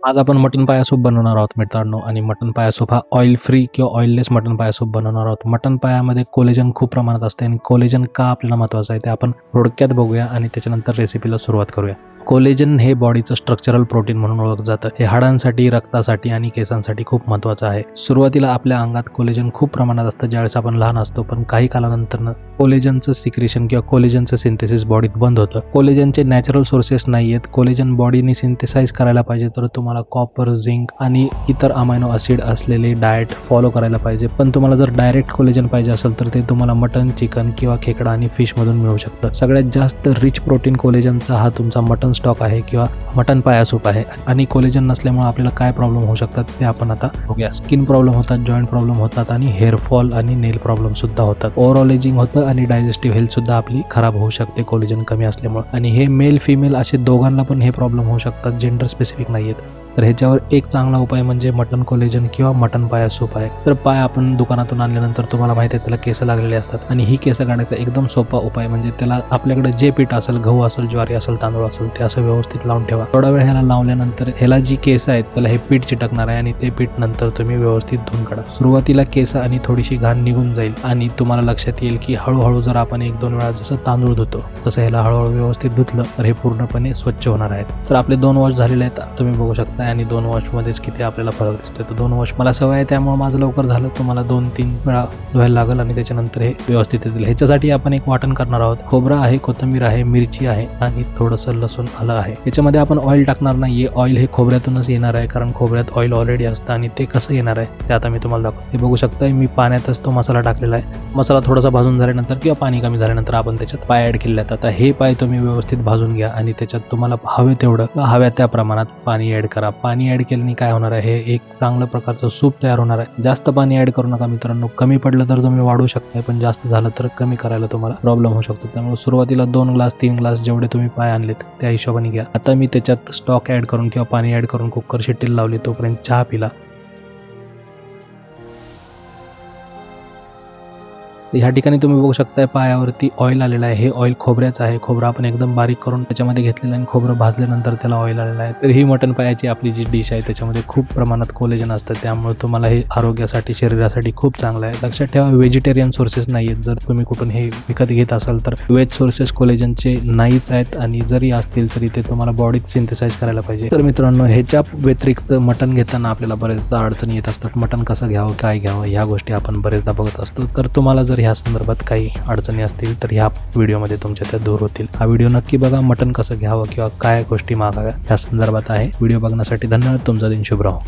आज आपण मटन पाया सूप बनवणार आहोत मित्रांनो आणि मटन पाया सूप हा ऑइल फ्री किंवा ऑइललेस मटन पाया सूप बनवणार आहोत. मटन पायामध्ये कोलेजन खूप प्रमाणात असते आणि कोलेजन का आपल्याला महत्त्वाचं आहे ते आपण थोडक्यात बघूया आणि त्याच्यानंतर रेसिपीला सुरुवात करूया. कोलेजन हे बॉडीचं स्ट्रक्चरल प्रोटीन म्हणून ओळखलं जातं. हे हाडांसाठी, रक्तासाठी आणि केसांसाठी खूप महत्त्वाचं आहे. सुरुवातीला आपल्या अंगात कोलेजन खूप प्रमाणात असतं ज्यावेळेस आपण लहान असतो, पण काही कालानंतर कोलेजनचं सिक्रेशन किंवा कोलेजनचं सिंथेसिस बॉडीत बंद होतं. कोलेजनचे नॅचरल सोर्सेस नाही आहेत. कोलेजन बॉडीने सिंथेसाइज करायला पाहिजे तर तुम्हाला कॉपर, झिंक आणि इतर अमायनो ॲसिड असलेले डाएट फॉलो करायला पाहिजे. पण तुम्हाला जर डायरेक्ट कोलेजन पाहिजे असेल तर ते तुम्हाला मटन, चिकन किंवा खेकडा आणि फिशमधून मिळू शकतं. सगळ्यात जास्त रिच प्रोटीन कोलेजनचा हा तुमचा मटन स्टॉक आहे किंवा मटन पाया सूप आहे. आणि कोलेजन नसल्यामुळे आपल्याला काय प्रॉब्लेम होऊ शकतात ते आपण आता बघूया. स्किन प्रॉब्लेम होतात, जॉईंट प्रॉब्लेम होतात आणि हेअर फॉल आणि नेल प्रॉब्लेम सुद्धा होतात. ओव्हरऑल एजिंग होतं आणि डायजेस्टिव्ह हेल्थ सुद्धा आपली खराब होऊ शकते कोलेजन कमी असल्यामुळे. आणि हे मेल फिमेल असे दोघांना पण हे प्रॉब्लेम होऊ शकतात, जेंडर स्पेसिफिक नाही आहेत. तर ह्याच्यावर एक चांगला उपाय म्हणजे मटन कोलेजन किंवा मटन पाया सूप आहे. तर पाय आपण दुकानातून आणल्यानंतर तुम्हाला माहिती आहे त्याला केस लागलेले असतात आणि ही केस काढायचा एकदम सोपा उपाय म्हणजे त्याला आपल्याकडे जे पीठ असेल, गहू असेल, ज्वारी असेल, तांदूळ असेल, ते असं व्यवस्थित लावून ठेवा. थोडा वेळ ह्याला लावल्यानंतर ह्याला जी केस आहेत त्याला हे पीठ चिटकणार आहे आणि ते पीठ नंतर तुम्ही व्यवस्थित धुवून काढा. सुरुवातीला केस आणि थोडीशी घाण निघून जाईल आणि तुम्हाला लक्षात येईल की हळूहळू जर आपण 1-2 वेळा जसं तांदूळ धुतो तसं ह्याला हळूहळू व्यवस्थित धुतलं तर हे पूर्णपणे स्वच्छ होणार आहेत. तर आपले 2 वॉश झालेले आहेत तुम्ही बघू शकता आणि 2 वॉश मध्येच किती आपल्याला फरक दिसतोय. तर 2 वॉश मला सवय आहे त्यामुळे माझं लवकर झालं. तुम्हाला 2-3 वेळा धुवायला लागेल आणि त्याच्यानंतर हे व्यवस्थित येतील. ह्याच्यासाठी आपण एक वाटण करणार आहोत. खोबरं आहे, कोथिंबीर आहे, मिरची आहे आणि थोडंसं लसूण, आलं आहे. याच्यामध्ये आपण ऑइल टाकणार नाहीये. ऑइल हे खोबऱ्यातूनच येणार आहे कारण खोबऱ्यात ऑइल ऑलरेडी असतं आणि ते कसं येणार आहे ते आता मी तुम्हाला दाखवतो. हे बघू शकता मी पाण्यातच तो मसाला टाकलेला आहे. मसाला थोडासा भाजून झाल्यानंतर किंवा पाणी कमी झाल्यानंतर आपण त्याच्यात पाय ॲड केले आहेत. आता हे पाय तुम्ही व्यवस्थित भाजून घ्या आणि त्याच्यात तुम्हाला हवे तेवढं हव्या त्या प्रमाणात पाणी ॲड करा. पाणी ॲड केल्याने काय होणार आहे, हे एक चांगलं प्रकारचं सूप तयार होणार आहे. जास्त पाणी ॲड करू नका मित्रांनो. कमी पडलं तर तुम्ही वाढवू शकता, पण जास्त झालं तर कमी करायला तुम्हाला प्रॉब्लेम होऊ शकतो. त्यामुळे सुरुवातीला 2 ग्लास 3 ग्लास जेवढे तुम्ही पाय आणलेत त्या हिशोबाने घ्या. आता मी त्याच्यात स्टॉक ॲड करून किंवा पाणी ॲड करून कुकर शिट्टीला लावली, तोपर्यंत चहा पिला. तर ह्या ठिकाणी तुम्ही बघू शकता पायावरती ऑइल आलेलं आहे. हे ऑइल खोबऱ्याचं आहे. खोबरं आपण एकदम बारीक करून त्याच्यामध्ये घेतलेलं आणि खोबरं भाजल्यानंतर त्याला ऑइल आलेलं आहे. तर ही मटन पायाची आपली जी डिश आहे त्याच्यामध्ये खूप प्रमाणात कोलेजन असतं, त्यामुळे तुम्हाला हे आरोग्यासाठी, शरीरासाठी खूप चांगलं आहे. लक्षात ठेवा व्हेजिटेरियन सोर्सेस नाही आहेत. जर तुम्ही कुठून हे विकत घेत असाल तर व्हेज सोर्सेस कोलेजनचे नाहीच आहेत आणि जरी असतील तरी ते तुम्हाला बॉडीत सिंथेसाइज करायला पाहिजे. तर मित्रांनो ह्याच्या व्यतिरिक्त मटन घेताना आपल्याला बरेचदा अडचणी येत असतात. मटन कसं घ्यावं, काय घ्यावं ह्या गोष्टी आपण बरेचदा बघत असतो. तर तुम्हाला जर ह्या संदर्भात काही अडचणी असतील तर ह्या व्हिडिओमध्ये तुमच्या त्या दूर होतील. हा व्हिडिओ नक्की बघा. मटन कसं घ्यावं किंवा काय गोष्टी मागाव्या ह्या संदर्भात आहे. व्हिडिओ बघण्यासाठी धन्यवाद. तुमचा दिन शुभ राहो.